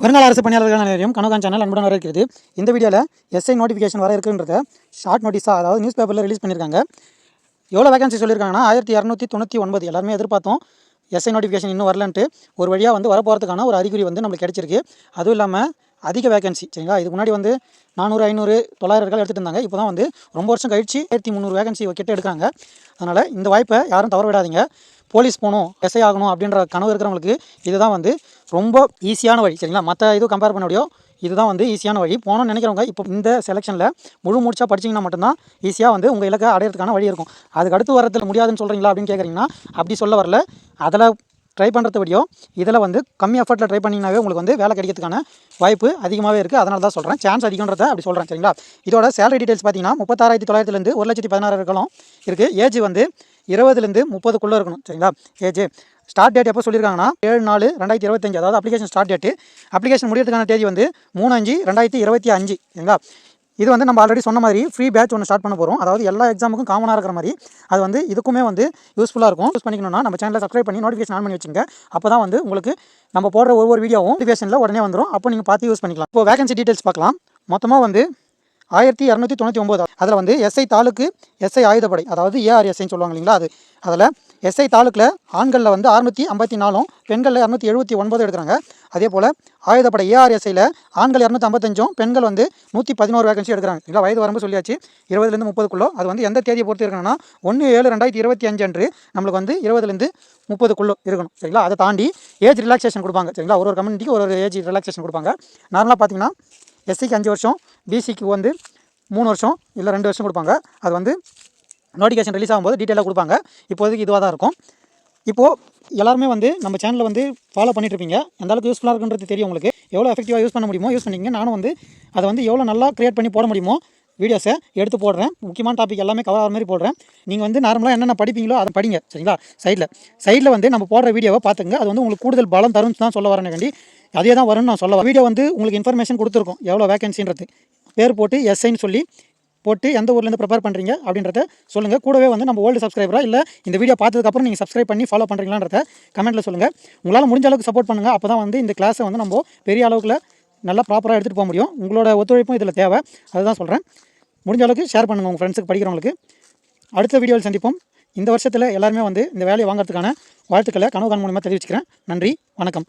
வருங்கால அரசு பணியாளர்கள் அனைவரையும் கனகான் சேனல் அன்புடன் வரவேற்கிறது. இந்த வீடியோவில் எஸ்ஐ நோட்டிஃபிகேஷன் வர இருக்குன்றத ஷார்ட் நோட்டீஸாக, அதாவது நியூஸ் பேப்பரில் ரிலீஸ் பண்ணியிருக்காங்க. எவ்வளோ வேகன்சி சொல்லியிருக்காங்கன்னா 1299. எல்லாருமே எதிர்பார்த்தோம் எஸ்ஐ நோட்டிஃபிகேஷன் இன்னும் வரலன்ட்டு. ஒரு வழியாக வரப்போகிறதுக்கான ஒரு அறிகுறி நம்மளுக்கு கிடைச்சிருக்கு. அதுவும் இல்லாமல் அதிக வேகன்சி, சரிங்களா. இதுக்கு முன்னாடி 400, 500, 900 எடுத்துகிட்டு இருந்தாங்க. இப்போ தான் ரொம்ப வருஷம் கழிச்சு 1300 வேகன்சி கிட்ட எடுக்கிறாங்க. அதனால் இந்த வாய்ப்பை யாரும் தவற விடாதீங்க. போலீஸ் போகணும், எஸ்ஐ ஆகணும் அப்படின்ற கனவு இருக்கிறவங்களுக்கு இதுதான் ரொம்ப ஈஸியான வழி, சரிங்களா. மற்ற இது கம்பேர் பண்ண முடியும், இதுதான் ஈஸியான வழி. போகணும்னு நினைக்கிறவங்க இப்போ இந்த செலெக்ஷனில் முழு மூச்சா படிச்சிங்கன்னா மட்டும்தான் ஈஸியாக உங்கள் இலக்கை அடையிறதுக்கான வழி இருக்கும். அதுக்கு அடுத்து வரதில் முடியாதுன்னு சொல்கிறீங்களா அப்படின்னு கேட்குறீங்கன்னா அப்படி சொல்ல வரல. அதில் ட்ரை பண்ணுறது விடியோ இதில் கம்மி எஃபர்ட்டில் ட்ரை பண்ணிங்கனாவே உங்களுக்கு வேலை கிடைக்கிறதுக்கான வாய்ப்பு அதிகமாகவே இருக்குது. அதனால தான் சொல்கிறேன், சான்ஸ் அதிகன்றதை அப்படி சொல்கிறேன், சரிங்களா. இதோட சேலரி டீட்டெயில்ஸ் பார்த்தீங்கன்னா 36,900 1,16,000 இருக்குது. ஏஜ் 20லேருந்து 30க்குள்ளே இருக்கணும், சரிங்களா. ஏஜ் ஸ்டார்ட் டேட் எப்போ சொல்லியிருக்காங்கன்னா 7/4/2025, அதாவது அப்ளிகேஷன் ஸ்டார்ட் டேட்டு. அப்ளிகேஷன் முடியறதுக்கான தேதி 3/5/2025, சரிங்களா. இது நம்ம ஆல்ரெடி சொன்ன மாதிரி ஃப்ரீ பேட்ச் ஒன்று ஸ்டார்ட் பண்ண போகிறோம். அதாவது எல்லா எக்ஸாமுக்கும் காமனாக இருக்கிற மாதிரி அது இதுக்குமே யூஸ்ஃபுல்லாக இருக்கும். யூஸ் பண்ணிக்கணும்னா நம்ம சேனலை சப்ஸ்கிரைப் பண்ணி நோட்டிஃபிகேஷன் ஆன் பண்ணி வச்சுங்க. அப்போ தான் உங்களுக்கு நம்ம போடுற ஒவ்வொரு வீடியோவும் நோட்டிஃபிகேஷனில் உடனே வந்துடும். அப்போ நீங்கள் பார்த்து யூஸ் பண்ணிக்கலாம். இப்போ வேகன்சி டீட்டெயில்ஸ் பார்க்கலாம். மொத்தமாக 1299. அதில் எஸ்ஐ தாலுக்கு, எஸ்ஐ ஆயுதப்படை, அதாவது ஏஆர்எஸ்ஐன்னு சொல்லுவாங்க இல்லைங்களா. அதில் எஸ்ஐ தாலுக்கில் ஆண்களில் 654, பெண்களில் 279 எடுக்கிறாங்க. அதே போல் ஆயுதப்படை ஏஆர்எஸ்ஐயில் ஆண்கள் 255, பெண்கள் 111 வேகன்சி எடுக்கிறாங்க, இல்லை. வயது வரம்பு சொல்லியாச்சு, 20லேருந்து 30க்குள்ளே. அது எந்த தேதியை பொறுத்து இருக்கணும்னா 1/7/2025 அன்று நம்மளுக்கு 20லேருந்து 30க்குள்ளே இருக்கணும், சரிங்களா. அதை தாண்டி ஏஜ் ரிலாக்ஸேஷன் கொடுப்பாங்க, சரிங்களா. ஒரு கம்யூனிட்டிக்கு ஒரு ஏஜ் ரிலாக்ஸேஷன் கொடுப்பாங்க. நார்மலாக பார்த்தீங்கன்னா எஸ்சிக்கு 5 வருஷம், பிசிக்கு 3 வருஷம் இல்லை 2 வருஷம் கொடுப்பாங்க. அது நோட்டிஃபிகேஷன் ரிலீஸ் ஆகும்போது டீட்டெயிலாக கொடுப்பாங்க. இப்போதைக்கு இதுவாக தான் இருக்கும். இப்போது எல்லாருமே நம்ம சேனலில் ஃபாலோ பண்ணிட்டுருப்பீங்க. எந்த அளவுக்கு யூஸ்ஃபுல்லாக இருக்குன்றது தெரியும் உங்களுக்கு. எவ்வளோ எஃபெக்டிவாக யூஸ் பண்ண முடியுமோ யூஸ் பண்ணிங்க. நானும் அதை எவ்வளோ நல்லா க்ரியேட் பண்ணி போட முடியுமோ வீடியோஸை எடுத்து போடுறேன். முக்கியமான டாபிக் எல்லாமே கவர் ஆகிற மாதிரி போடுறேன். நீங்கள் நார்மலாக என்னென்ன படிப்பீங்களோ அதை படிங்க, சரிங்களா. சைடில் நம்ம போடுற வீடியோவை பார்த்துங்க. அது உங்களுக்கு கூடுதல் பலம் தரும் தான் சொல்ல வரேன். அதே தான் வரும்னு நான் சொல்ல. வீடியோ உங்களுக்கு இன்ஃபர்மேஷன் கொடுத்துருக்கோம், எவ்வளோ வேகன்சின்றது. பேர் போட்டு எஸ்ஐன்னு சொல்லி போட்டு எந்த ஊர்லேருந்து ப்ரிப்பேர் பண்ணுறீங்க அப்படின்றத சொல்லுங்கள். கூடவே நம்ம ஓல்டு சப்ஸ்கிரைபராக இல்லை இந்த வீடியோ பார்த்ததுக்கப்புறம் நீங்கள் சப்ஸ்கிரைப் பண்ணி ஃபாலோ பண்ணுறீங்களான்றத கமெண்ட்டில் சொல்லுங்கள். உங்களால் முடிஞ்ச அளவுக்கு சப்போர்ட் பண்ணுங்கள். அப்போ தான் இந்த கிளாஸை நம்ம பெரிய அளவுக்கு நல்லா ப்ராப்பராக எடுத்துகிட்டு போக முடியும். உங்களோட ஒத்துழைப்பும் இதில் தேவை. அதுதான் சொல்கிறேன். முடிஞ்ச அளவுக்கு ஷேர் பண்ணுங்கள் உங்கள் ஃப்ரெண்ட்ஸுக்கு, படிக்கிறவங்களுக்கு. அடுத்த வீடியோவில் சந்திப்போம். இந்த வருஷத்தில் எல்லாருமே இந்த வேலையை வாங்குறதுக்கான வாழ்த்துக்களை கனவுகான் மூலமாக தெரிவிச்சுக்கிறேன். நன்றி, வணக்கம்.